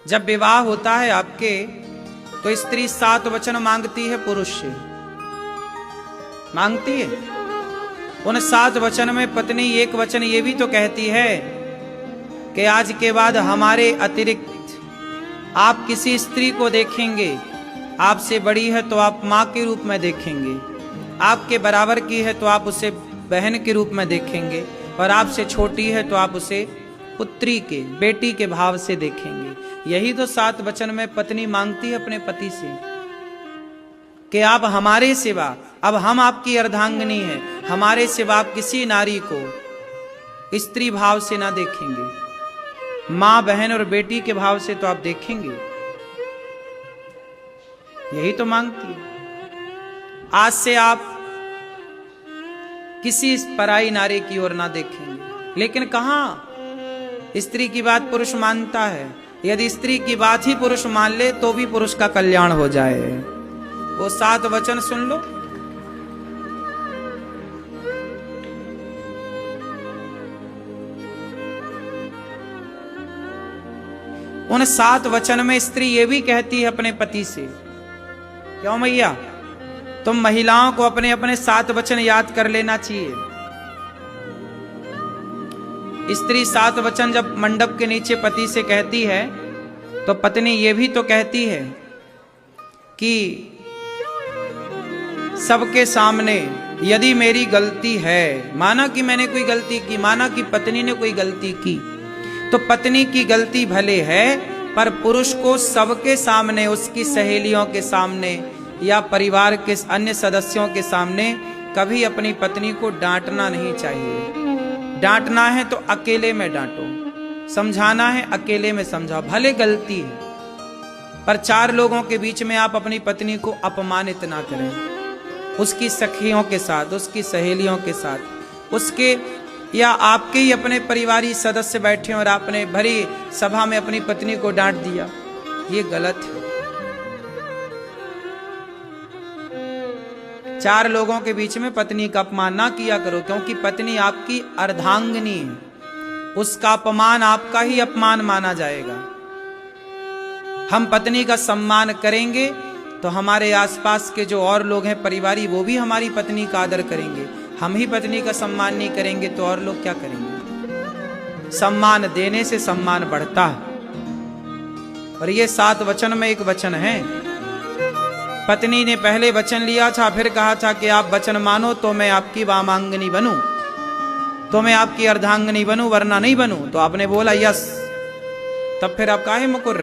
जब विवाह होता है आपके तो स्त्री 7 वचन मांगती है पुरुष से, मांगती है। उन 7 वचन में पत्नी एक वचन ये भी तो कहती है कि आज के बाद हमारे अतिरिक्त आप किसी स्त्री को देखेंगे, आपसे बड़ी है तो आप माँ के रूप में देखेंगे, आपके बराबर की है तो आप उसे बहन के रूप में देखेंगे, और आपसे छोटी है तो आप उसे पुत्री के, बेटी के भाव से देखेंगे। यही तो 7 वचन में पत्नी मांगती है अपने पति से कि आप हमारे सिवा, अब हम आपकी अर्धांगिनी हैं, हमारे सिवा आप किसी नारी को स्त्री भाव से ना देखेंगे, मां बहन और बेटी के भाव से तो आप देखेंगे। यही तो मांगती है। आज से आप किसी पराई नारी की ओर ना देखेंगे। लेकिन कहां स्त्री की बात पुरुष मानता है। यदि स्त्री की बात ही पुरुष मान ले तो भी पुरुष का कल्याण हो जाए। वो 7 वचन सुन लो। उन 7 वचन में स्त्री ये भी कहती है अपने पति से, क्यों मैया, तुम महिलाओं को अपने अपने 7 वचन याद कर लेना चाहिए। स्त्री 7 वचन जब मंडप के नीचे पति से कहती है तो पत्नी ये भी तो कहती है कि सबके सामने यदि मेरी गलती है, माना कि मैंने कोई गलती की, माना कि पत्नी ने कोई गलती की, तो पत्नी की गलती भले है पर पुरुष को सबके सामने, उसकी सहेलियों के सामने या परिवार के अन्य सदस्यों के सामने कभी अपनी पत्नी को डांटना नहीं चाहिए। डांटना है तो अकेले में डांटो, समझाना है अकेले में समझाओ, भले गलती है पर 4 लोगों के बीच में आप अपनी पत्नी को अपमानित ना करें। उसकी सखियों के साथ, उसकी सहेलियों के साथ, उसके या आपके ही अपने परिवारी सदस्य बैठे और आपने भरी सभा में अपनी पत्नी को डांट दिया, ये गलत है। 4 लोगों के बीच में पत्नी का अपमान ना किया करो, क्योंकि पत्नी आपकी अर्धांगिनी है, उसका अपमान आपका ही अपमान माना जाएगा। हम पत्नी का सम्मान करेंगे तो हमारे आसपास के जो और लोग हैं परिवारी, वो भी हमारी पत्नी का आदर करेंगे। हम ही पत्नी का सम्मान नहीं करेंगे तो और लोग क्या करेंगे। सम्मान देने से सम्मान बढ़ता है। और ये 7 वचन में एक वचन है। पत्नी ने पहले वचन लिया था, फिर कहा था कि आप वचन मानो तो मैं आपकी वामांगनी बनूं, तो मैं आपकी अर्धांगिनी बनूं, वरना नहीं बनूं। तो आपने बोला यस, तब फिर आप काहे मुकुर